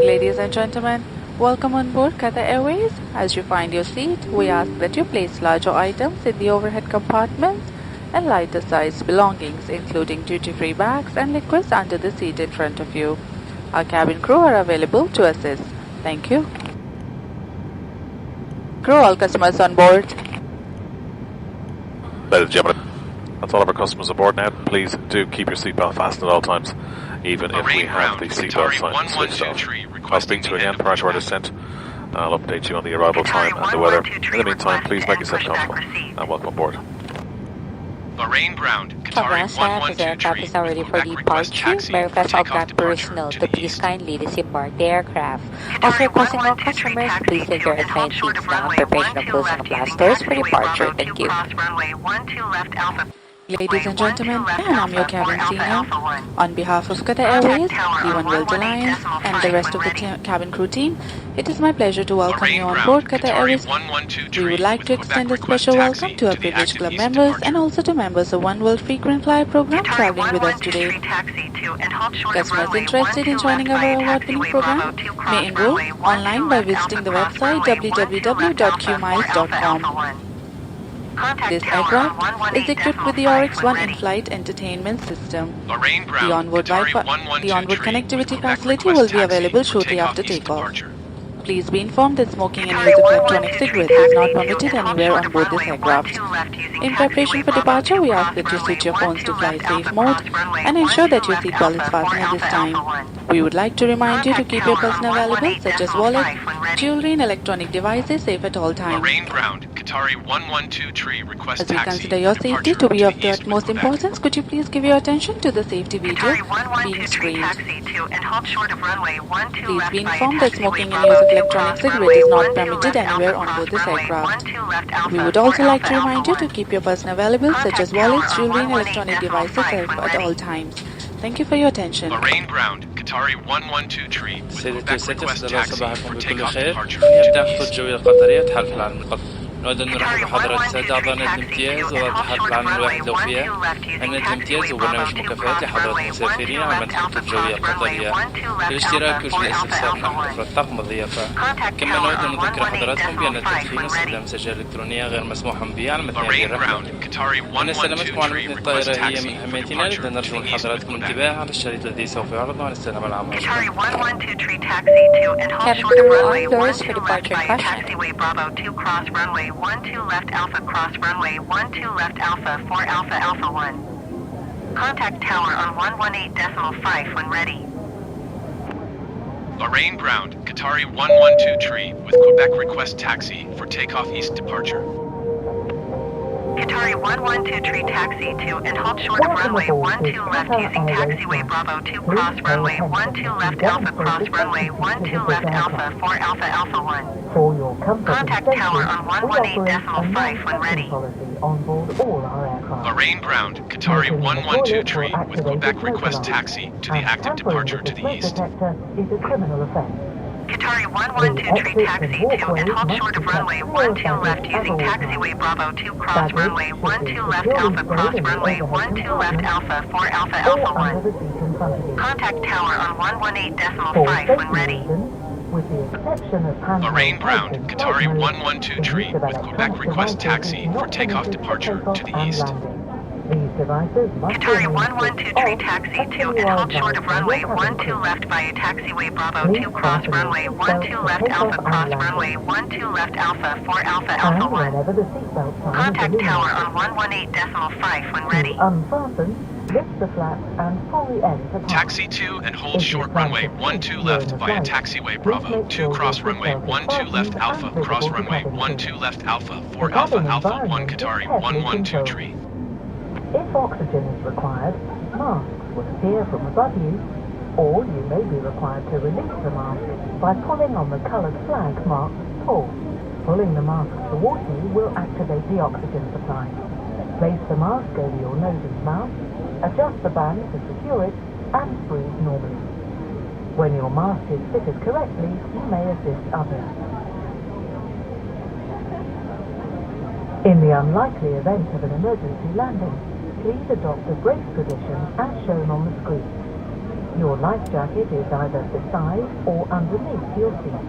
Ladies and gentlemen, welcome on board Qatar Airways. As you find your seat, we ask that you place larger items in the overhead compartments and lighter sized belongings, including duty-free bags and liquids under the seat in front of you. Our cabin crew are available to assist. Thank you. Crew, all customers on board. Ladies and gentlemen, that's all of our customers aboard now. Please do keep your seatbelt fastened at all times, even if we have the seatbelt sign switched off. I'll speak to you again prior to our descent. I'll update you on the arrival time and the weather. In the meantime, please make yourself comfortable and welcome aboard. Bahrain ground, Qatar staff, the aircraft is now ready for departure. By request of that personnel to please kindly disembark the aircraft. Also requesting all customers to please take your assigned seats now, preparing the closing of glass doors for departure. Thank you. Ladies and gentlemen, and I'm your cabin senior. On behalf of Qatar Airways, the One World Alliance, and the rest of the cabin crew team, it is my pleasure to welcome you on board Qatar Airways. We would like to extend a special welcome to our privileged club members and also to members of One World Frequent Flyer program traveling with us today. Customers interested in joining our award-winning program may enroll online by visiting the website www.qmiles.com. This aircraft is equipped with the Oryx One in-flight entertainment system. The onboard connectivity facility will be available shortly after takeoff. Please be informed that smoking and use of electronic cigarettes is not permitted anywhere on board this aircraft. In preparation for departure, we ask that you switch your phones to fly safe mode and ensure that your seatbelt is fastened at this time. We would like to remind you to keep your personal valuables such as wallets, jewelry and electronic devices safe at all times. As we consider your safety to be of the utmost importance, could you please give your attention to the safety video being screened? Please be informed that smoking and use of electronic cigarette is not permitted anywhere on board this aircraft. We would also like to remind you to keep your personal valuables such as wallets, jewelry and electronic devices safe at all times. Thank you for your attention. سيدتي وسادتي، صباحكم بكل خير. يبدأ الخطوط الجوية القطرية تحالف العالم القطري. نود أن نرحب بحضرات السادة أعضاء نادي الامتياز وتحالف العالم الواحد لو فيها. نادي الامتياز هو برنامج مكافآت لحضرات المسافرين على مدى الخطوط الجوية القطرية للاشتراك والاستفسار من حضرات طاقم الضيافة. كما نود أن نذكر حضراتكم بأن التدخين واستخدام السجائر الإلكترونية غير مسموح به على متن هذه الرحلة. وأن سلامتكم على متن الطائرة هي من أهميتنا، لذا نرجو من حضراتكم الانتباه على الشريط الذي سوف يعرض عن السلامة العامة. Alpha cross runway 12 left Alpha 4 Alpha Alpha 1. Contact tower on 118.5 when ready. Bahrain ground, Qatari 112 tree with Quebec request taxi for takeoff east departure. Qatari 112 tree taxi to and hold short of runway 12 left using taxiway Bravo 2 cross runway 12 left Alpha cross runway 12 left Alpha 4 Alpha Alpha 1. Contact tower on 118.5 when ready. Bahrain ground, Qatari 112 tree with Quebec request taxi to the active departure to the east. Qatari 112 tree taxi to and hold short of runway 12 left using taxiway Bravo 2 cross runway 12 left Alpha cross runway 12 left Alpha 4 Alpha Alpha 1. Contact tower on 118.5 when ready. Bahrain ground, Qatari 112 tree with Quebec request taxi for takeoff departure to the east. Qatari 112 tree taxi to and hold short of runway 12 left via taxiway Bravo 2 cross runway 12 left Alpha cross runway 12 left Alpha 4 Alpha Alpha 1. Contact tower on 118.5 when ready. Lift the flap and fully enter. Taxi to and hold short runway 12 left via taxiway Bravo 2 cross runway 12 left Alpha cross runway 12 left Alpha 4 Alpha Alpha 1 Qatari 112 tree. If oxygen is required, masks will appear from above you, or you may be required to release the mask by pulling on the coloured flag marked pull. Pulling the mask towards you will activate the oxygen supply. Place the mask over your nose and mouth, adjust the band to secure it, and breathe normally. When your mask is fitted correctly, you may assist others. In the unlikely event of an emergency landing, please adopt the brace position as shown on the screen. Your life jacket is either beside or underneath your seat.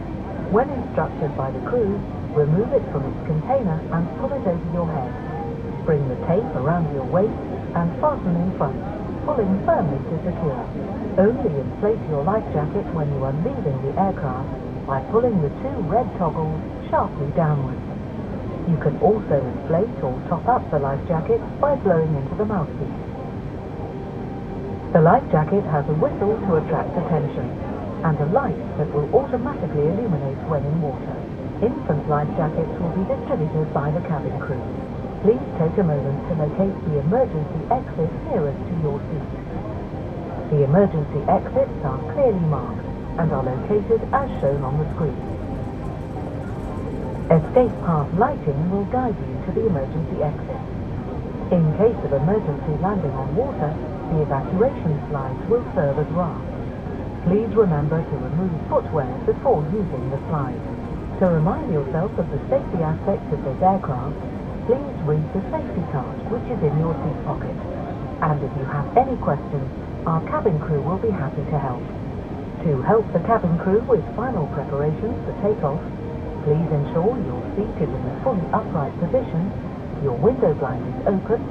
When instructed by the crew, remove it from its container and pull it over your head. Bring the tape around your waist and fasten in front, pulling firmly to secure. Only inflate your life jacket when you are leaving the aircraft by pulling the two red toggles sharply downwards. You can also inflate or top up the life jacket by blowing into the mouthpiece. The life jacket has a whistle to attract attention and a light that will automatically illuminate when in water. Infant life jackets will be distributed by the cabin crew. Please take a moment to locate the emergency exit nearest to your seat. The emergency exits are clearly marked and are located as shown on the screen. Escape path lighting will guide you to the emergency exit. In case of emergency landing on water, the evacuation slides will serve as rafts. Please remember to remove footwear before using the slides. To remind yourself of the safety aspects of this aircraft, please read the safety card which is in your seat pocket. And if you have any questions, our cabin crew will be happy to help. To help the cabin crew with final preparations for takeoff, please ensure your seat is in a fully upright position, your window blind is open,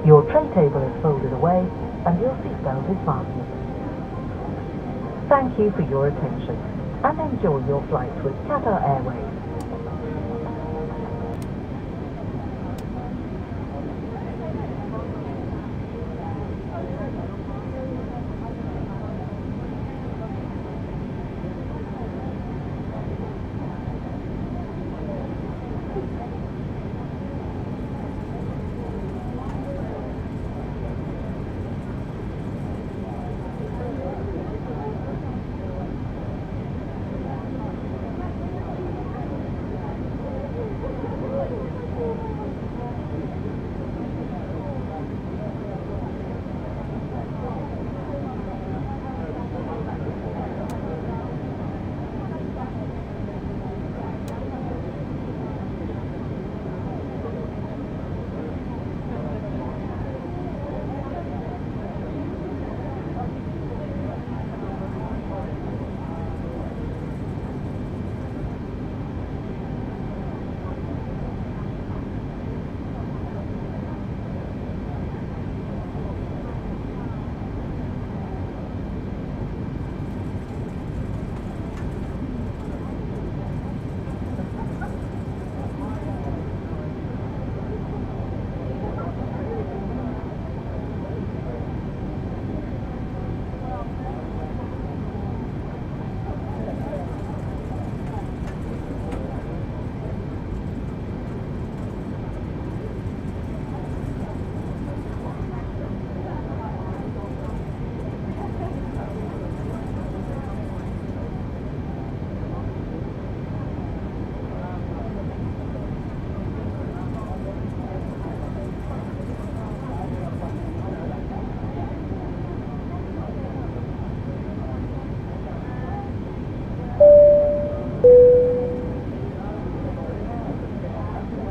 your tray table is folded away, and your seatbelt is fastened. Thank you for your attention and enjoy your flight with Qatar Airways.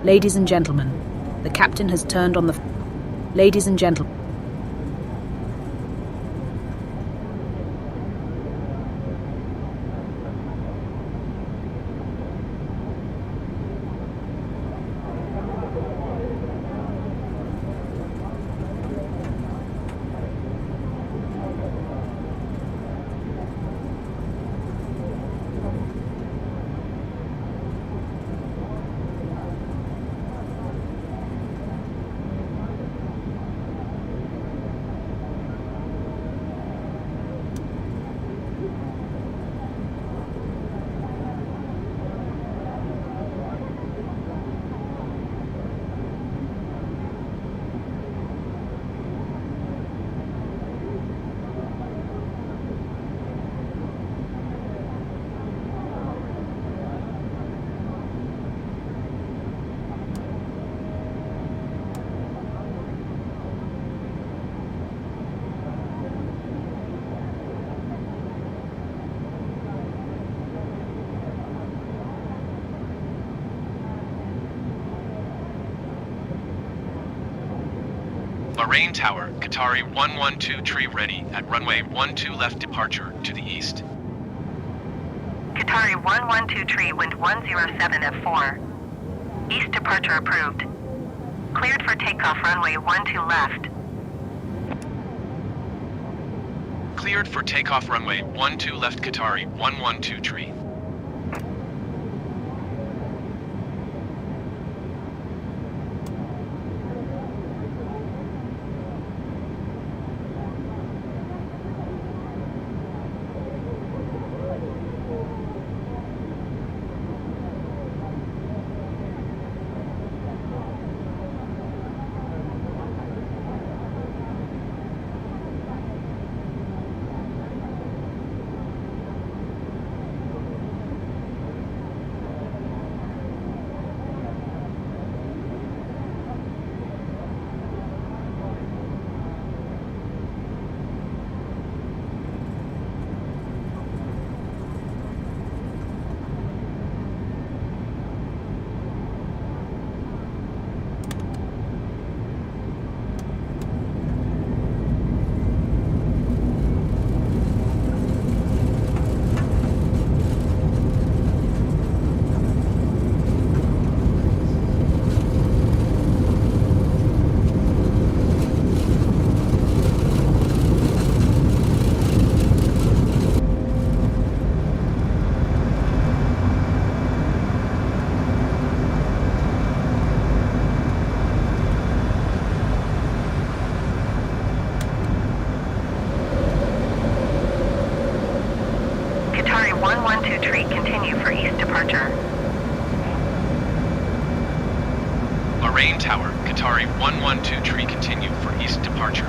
Ladies and gentlemen, the captain has turned on the... Ladies and gentlemen... Bahrain Tower, Qatari 112 tree ready at runway 12 left departure to the east. Qatari 112 tree, wind 107 at 4. East departure approved. Cleared for takeoff runway 12 left. Cleared for takeoff runway 12 left Qatari 112 tree. Bahrain Tower, Qatari 112 tree, continue for east departure.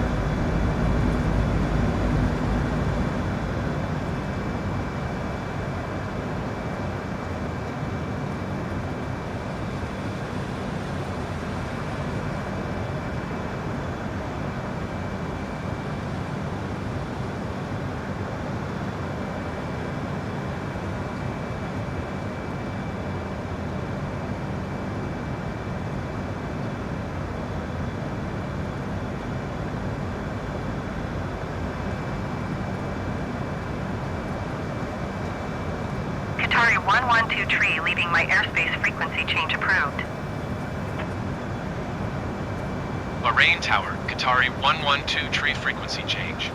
Qatari 112 tree, leaving my airspace, frequency change approved. Bahrain Tower, Qatari 112 tree, frequency change.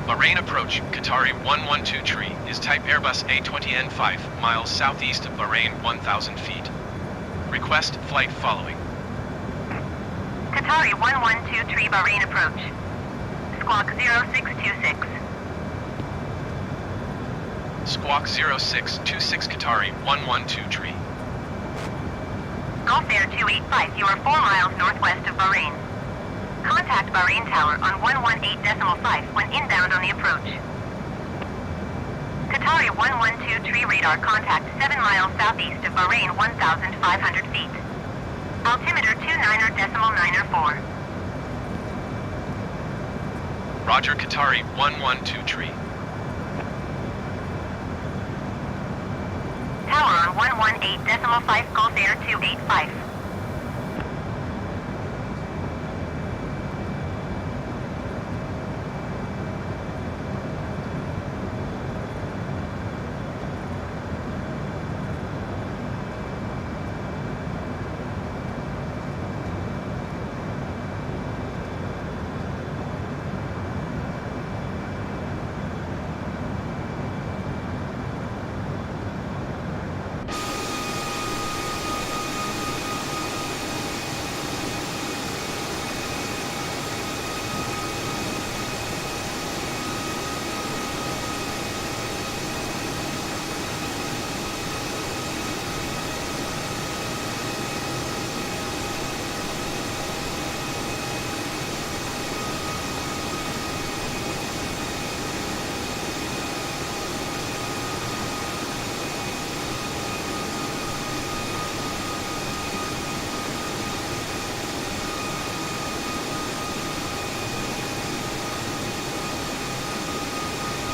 Bahrain approach, Qatari 112 tree, is type Airbus A20N 5 miles southeast of Bahrain, 1,000 feet. Request flight following. Qatari 112 tree, Bahrain approach. Squawk 0626. Squawk 0626 Qatari 112 tree. Gulf Air 285, you are 4 miles northwest of Bahrain. Contact Bahrain Tower on 118.5 when inbound on the approach. Qatari 112 tree, radar contact 7 miles southeast of Bahrain, 1,500 feet. Altimeter 29.904. Roger, Qatari 112 tree. Tower on 118.5, Gulf Air 285.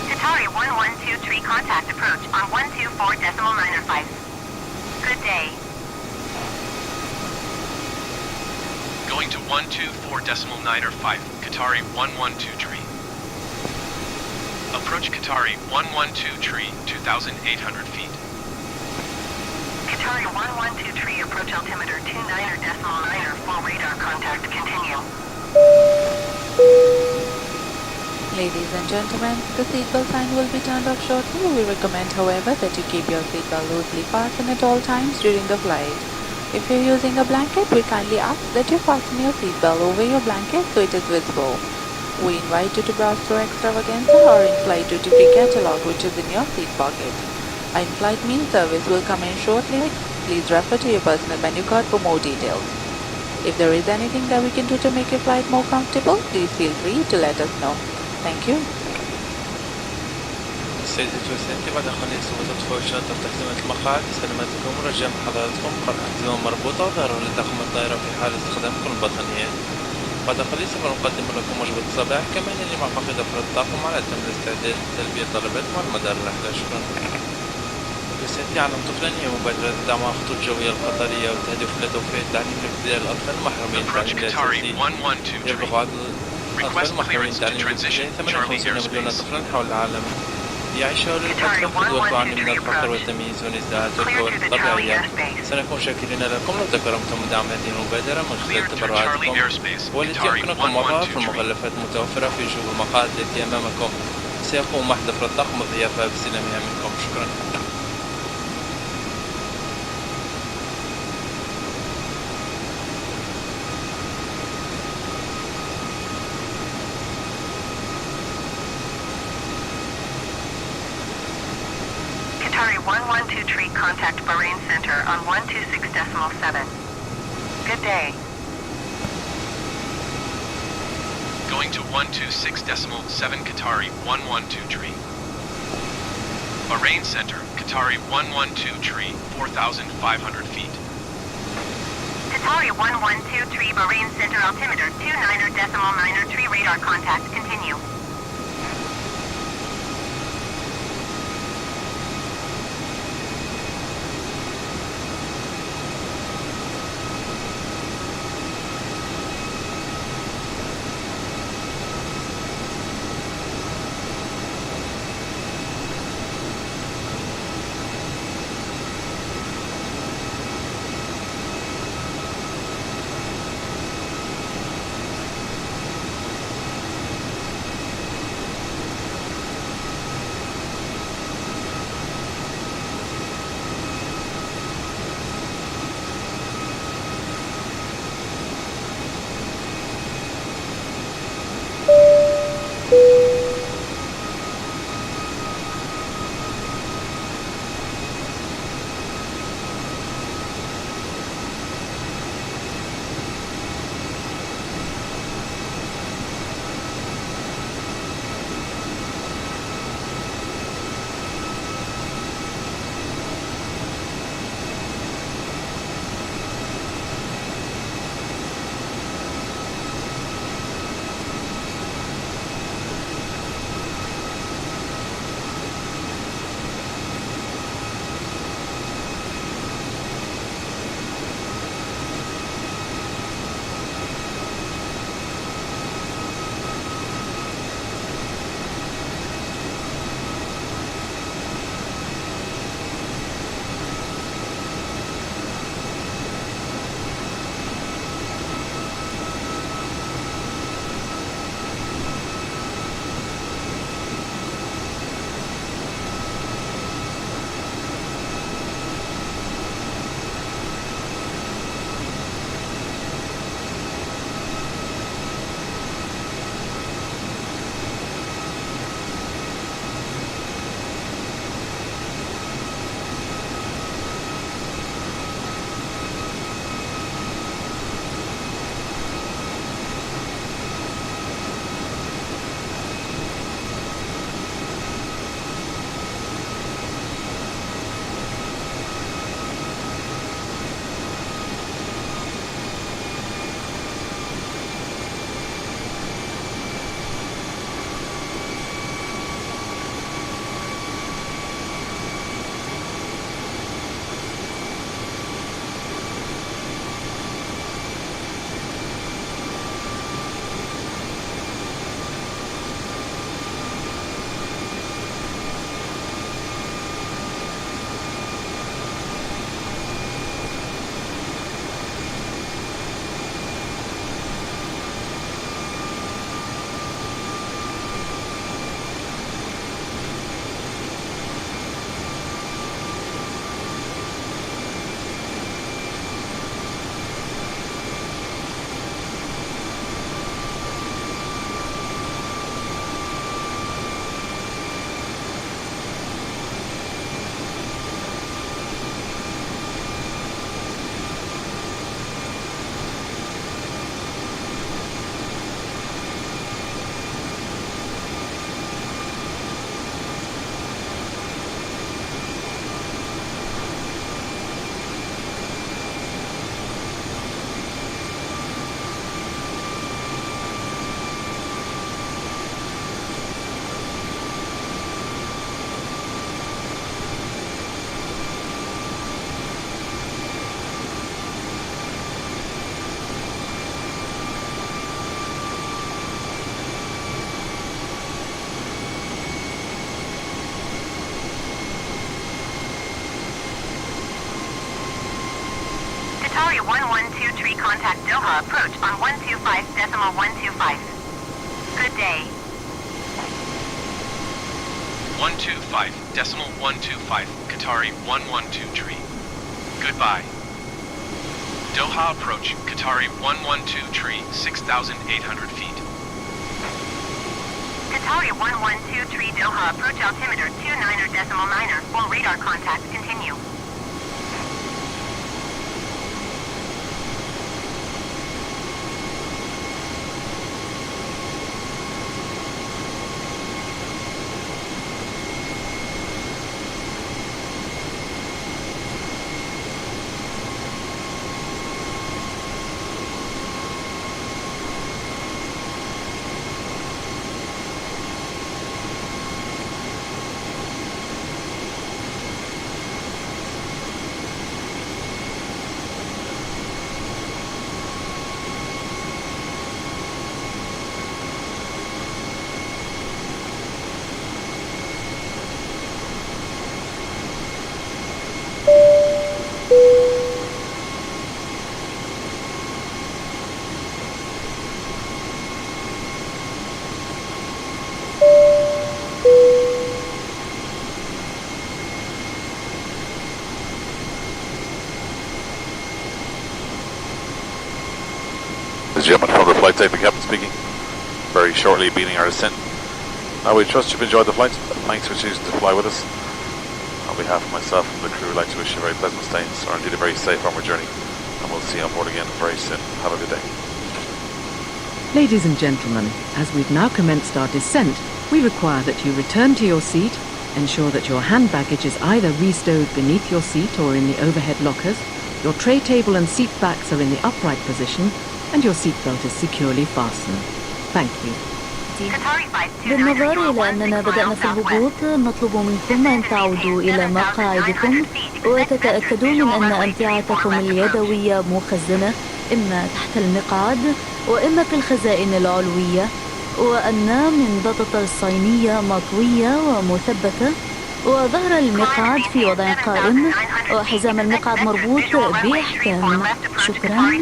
Qatari 112 tree, contact approach on 124.905. Good day. Going to 124.905, Qatari 112 tree. Approach Qatari 112 tree, 2,800 feet. Qatari 112 tree, approach altimeter 29.9 full radar contact, continue. Ladies and gentlemen, the seatbelt sign will be turned off shortly. We recommend, however, that you keep your seatbelt loosely fastened at all times during the flight. If you're using a blanket, we kindly ask that you fasten your seatbelt over your blanket so it is visible. We invite you to browse through extravaganza or in-flight duty-free catalog, which is in your seat pocket. Our in-flight meal service will come in shortly. Please refer to your personal menu card for more details. If there is anything that we can do to make your flight more comfortable, please feel free to let us know. Thank you. سيدتي وسادتي، بعد خلية سلطات فوشات تحزمة المقاعد سلامتكم ورجاء حضراتكم قرأ حزمة مربوطة وضرورة لتقم الطائرة في حال استخدامكم البطانيات. بعد خلية سوف نقدم لكم وجبة الصباح، كما أنني مع فقيد أفراد الطاقم على تم الاستعداد لتلبية طلباتكم على مدار الرحلة. شكرا. سيدتي، علم طفلا هي مبادرة تدعمها الخطوط الجوية القطرية وتهدف إلى توفير التعليم لابتداء الأطفال المحرومين من التعليم الأساسي. يبلغ عدد الأطفال المحرومين من التعليم الابتدائي 58 مليون طفلا حول العالم. يعيشون للأطفال قدوة تعاني من الفقر والتمييز والازدهاد والقوى الطبيعية. سنكون شاكرين لكم لو تكرمتم بدعم هذه المبادرة من خلال تبرعاتكم، والتي يمكنكم وضعها في المغلفات المتوفرة في جيوب المقاعد التي أمامكم. سيقوم أحد أفراد الطاقم الضيافة باستلامها منكم. شكرا. Qatari 112 tree, contact Bahrain Center on 126.7. Good day. Going to 126.7 Qatari 112 tree. Bahrain Center, Qatari 112 tree, 4,500 feet. Qatari 112 tree, Bahrain Center, altimeter 29.9 tree, radar contact, continue. contact Doha approach on 125.125. Good day. 125.125, Qatari 112 tree. Goodbye. Doha approach, Qatari 112 tree, 6,800 feet. Qatari 112 tree Doha approach altimeter 29.9er. Full radar contact continue. Gentlemen from the flight deck, the captain speaking. Very shortly beginning our descent. We trust you've enjoyed the flight. Thanks for choosing to fly with us. On behalf of myself and the crew, I'd like to wish you a very pleasant stay or indeed a very safe onward journey. And we'll see you on board again very soon. Have a good day. Ladies and gentlemen, as we've now commenced our descent, we require that you return to your seat, ensure that your hand baggage is either restowed beneath your seat or in the overhead lockers, your tray table and seat backs are in the upright position, and your seatbelt is securely fastened. Thank you. بالنظر إلى أننا بدأنا في الهبوط نطلب منكم أن تعودوا إلى مقاعدكم وتتأكدوا من أن أمتعتكم اليدوية مخزنة إما تحت المقعد وإما في الخزائن العلوية وأن منضدة الصينية مطوية ومثبتة وظهر المقعد في وضع قائم وحزام المقعد مربوط بإحكام. شكرا.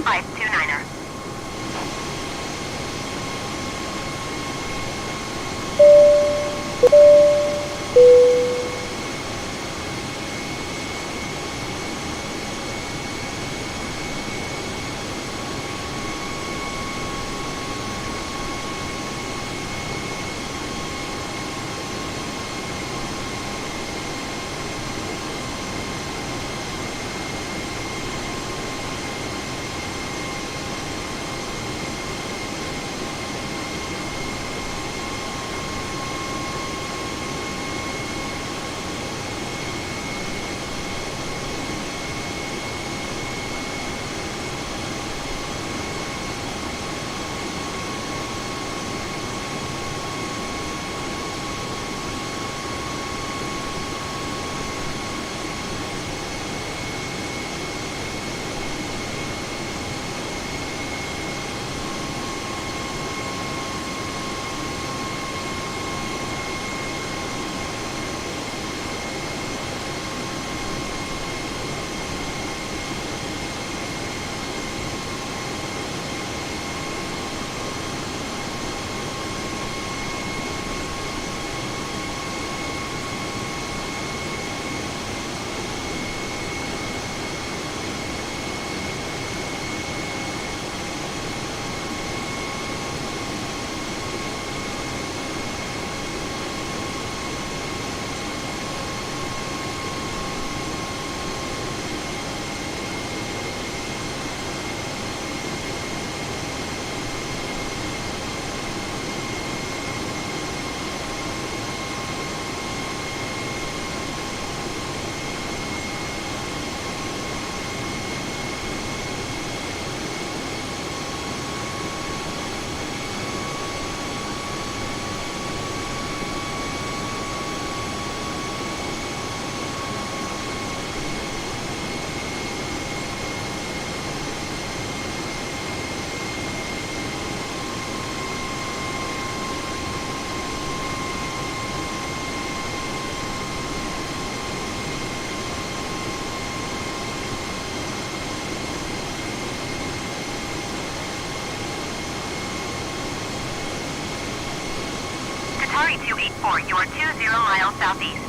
Qatari 284, you are 20 miles southeast.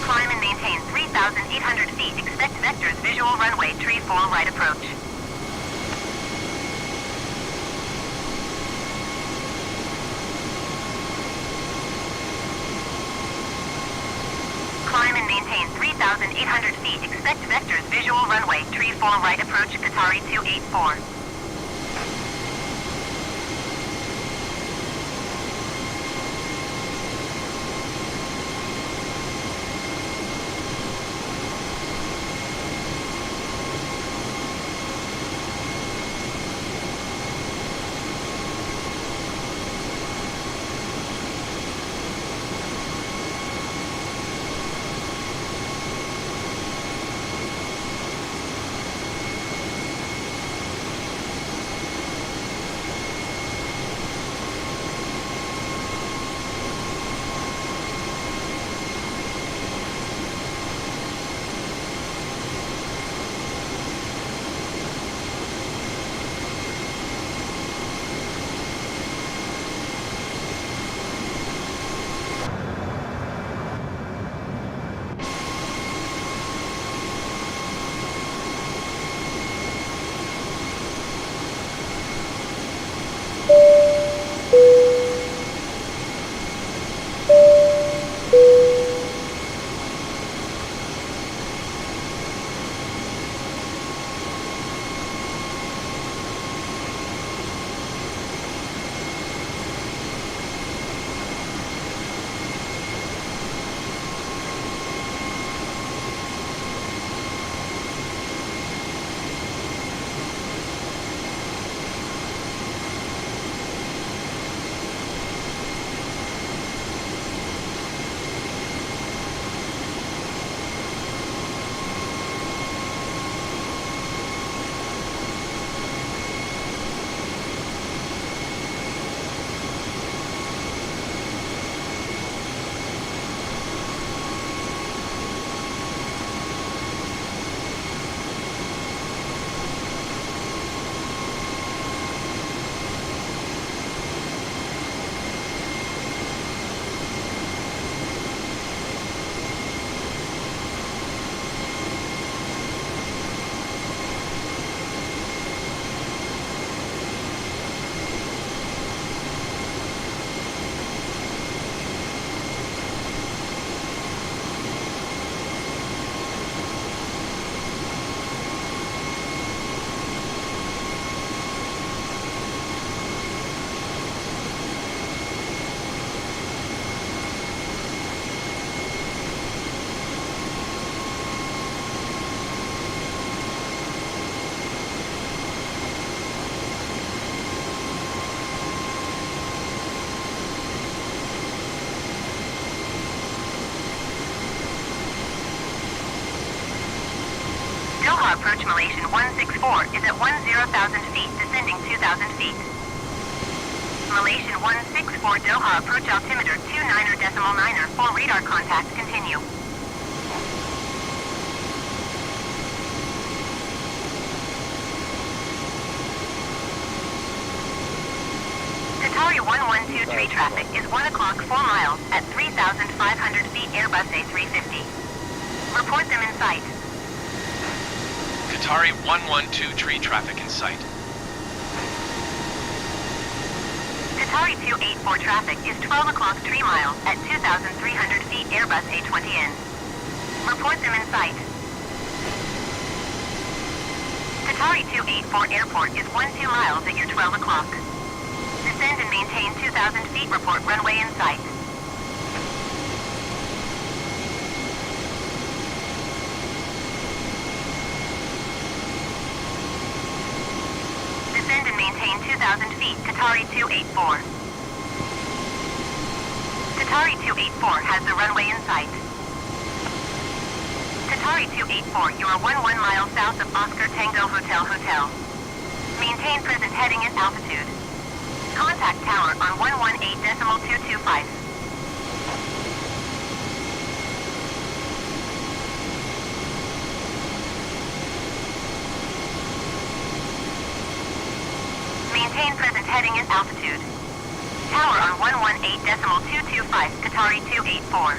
Climb and maintain 3,800 feet. Expect vectors visual runway tree 4 right approach. Climb and maintain 3,800 feet. Expect vectors visual runway tree 4 right approach. Qatari 284. Doha approach Malaysian 164 is at 10,000 feet, descending 2,000 feet. Malaysian 164 Doha approach altimeter 29.9er, full radar contact, continue. Qatari 112 tree traffic is 1 o'clock 4 miles at 3,500 feet, Airbus A350. Report them in sight. Qatari 112 tree traffic in sight. Qatari 284 traffic is 12 o'clock 3 miles at 2,300 feet, Airbus A20N. Report them in sight. Qatari 284 airport is 12 miles at your 12 o'clock. Descend and maintain 2,000 feet, report runway in sight. Descend and maintain 2,000 feet, Qatari 284. Qatari 284 has the runway in sight. Qatari 284, you are 11 miles south of Oscar Tango Hotel. Maintain present heading at altitude. Contact tower on 118.225. Maintain present heading at altitude. Tower on 8.225, Qatari 284.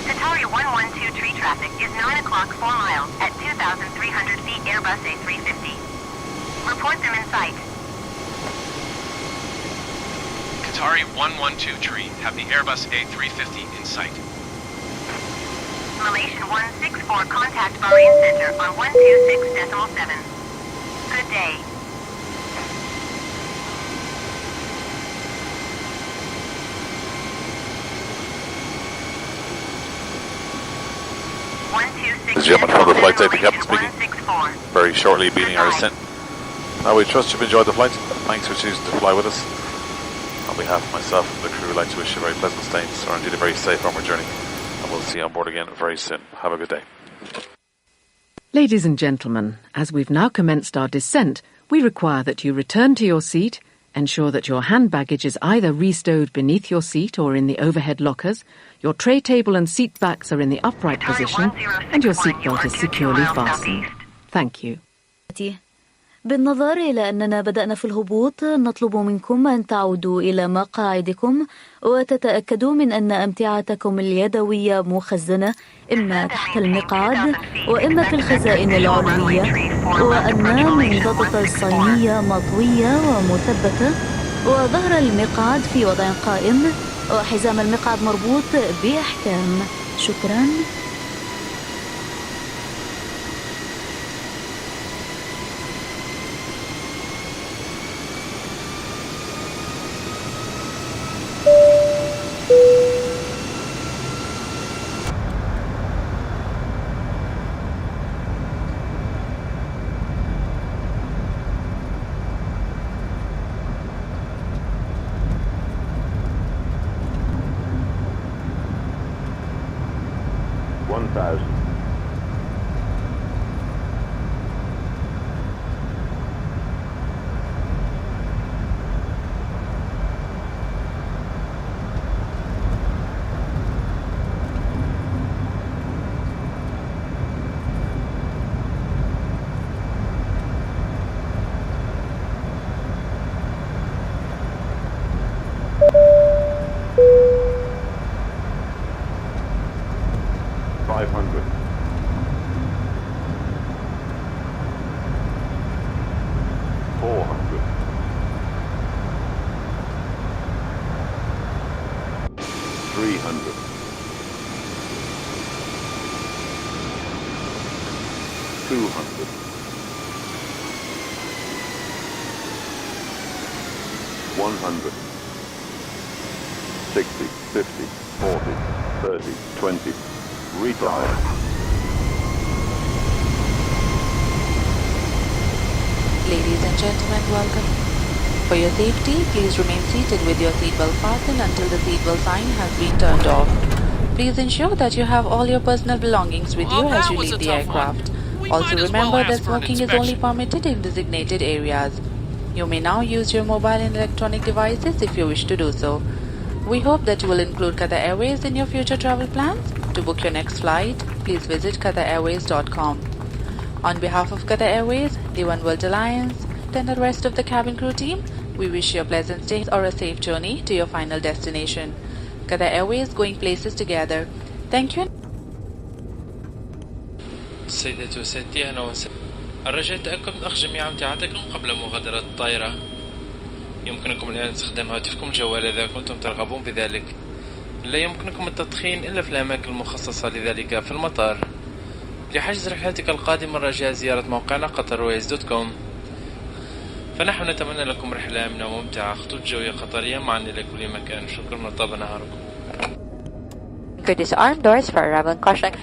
Qatari 112 tree traffic is 9 o'clock 4 miles at 2,300 feet Airbus A350. Report them in sight. Qatari 112 tree, have the Airbus A350 in sight. Malaysian 164, contact Bahrain Center on 126.7. Good day. Gentlemen from the flight safety captain speaking. Very shortly beginning our descent. Now we trust you've enjoyed the flight. Thanks for choosing to fly with us. On behalf of myself and the crew, we'd like to wish you a very pleasant stay or indeed a very safe onward journey. And we'll see you on board again very soon. Have a good day. Ladies and gentlemen, as we've now commenced our descent, we require that you return to your seat, ensure that your hand baggage is either restowed beneath your seat or in the overhead lockers, your tray table and seat backs are in the upright position, and your seatbelt is securely fastened. Thank you. بالنظر إلى أننا بدأنا في الهبوط، نطلب منكم أن تعودوا إلى مقاعدكم وتتأكدوا من أن أمتعتكم اليدوية مخزنة إما تحت المقعد وإما في الخزائن العلوية، وأن المنضدة الصينية مطوية ومثبتة، وظهر المقعد في وضع قائم، وحزام المقعد مربوط بإحكام. شكراً. Ladies and gentlemen, welcome. For your safety, please remain seated with your seatbelt fastened until the seatbelt sign has been turned off. Please ensure that you have all your personal belongings with you as you leave the aircraft. Also remember that smoking is only permitted in designated areas. You may now use your mobile and electronic devices if you wish to do so. We hope that you will include Qatar Airways in your future travel plans. To book your next flight, please visit qatarairways.com. On behalf of Qatar Airways, the One World Alliance, and the rest of the cabin crew team, we wish you a pleasant stay or a safe journey to your final destination. Qatar Airways, going places together. Thank you. سيداتي وسادتي، أهلا وسهلا. الرجاء التأكد من أخذ جميع أمتعتكم قبل مغادرة الطائرة. يمكنكم الآن استخدام هاتفكم الجوال إذا كنتم ترغبون بذلك. لا يمكنكم التدخين إلا في الأماكن المخصصة لذلك في المطار. لحجز رحلتك القادمة الرجاء زيارة موقعنا qatarairways.com. فنحن نتمنى لكم رحلة آمنة وممتعة. خطوط جوية قطرية معنا إلى كل مكان. شكرا وطاب نهاركم. To disarm doors for arrival caution.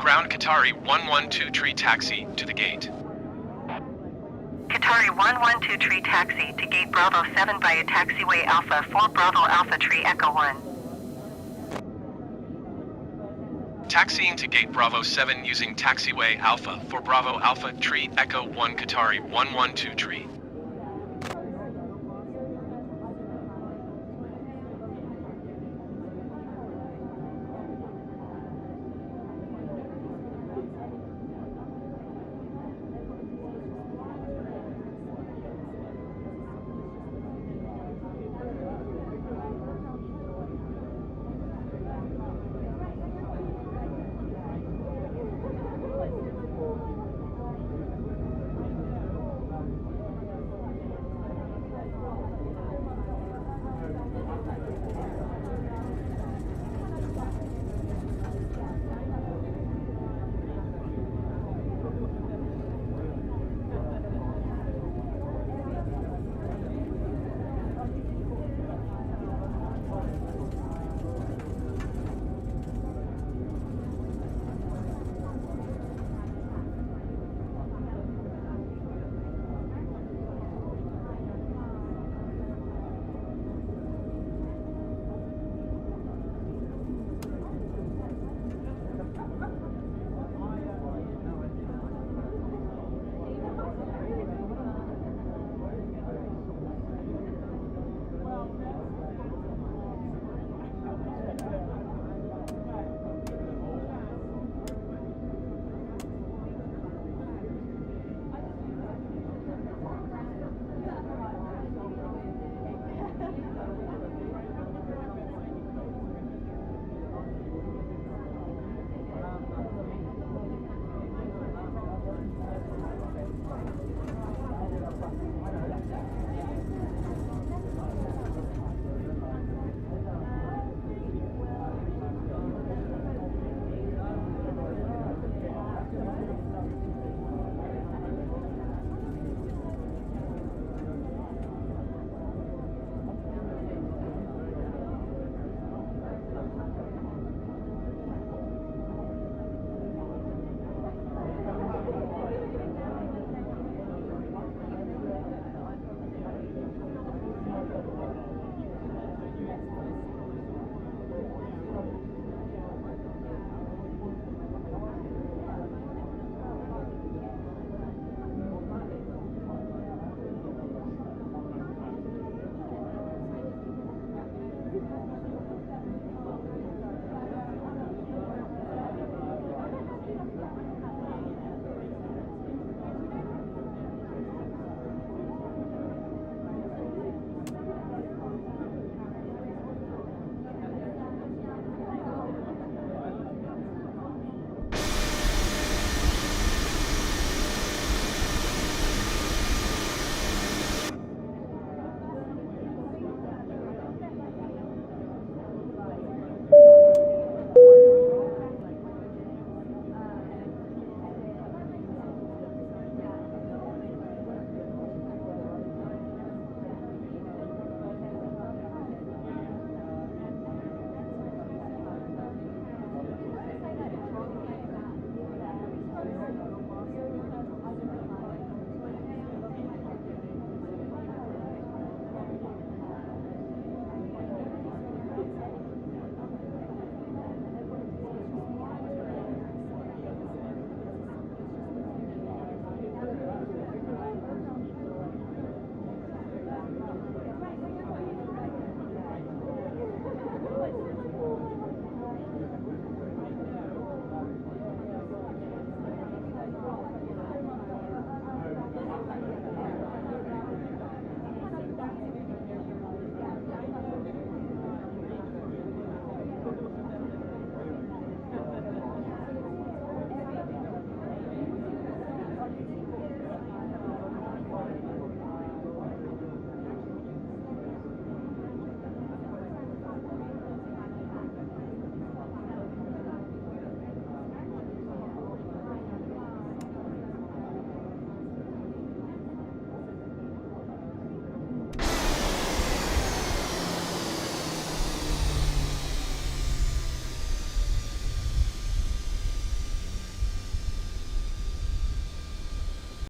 Ground Qatari 112 tree taxi to the gate. Qatari 112 tree taxi to gate Bravo 7 via taxiway Alpha 4 Bravo Alpha tree Echo 1. Taxiing to gate Bravo 7 using taxiway Alpha 4 Bravo Alpha tree Echo 1 Qatari 112 tree.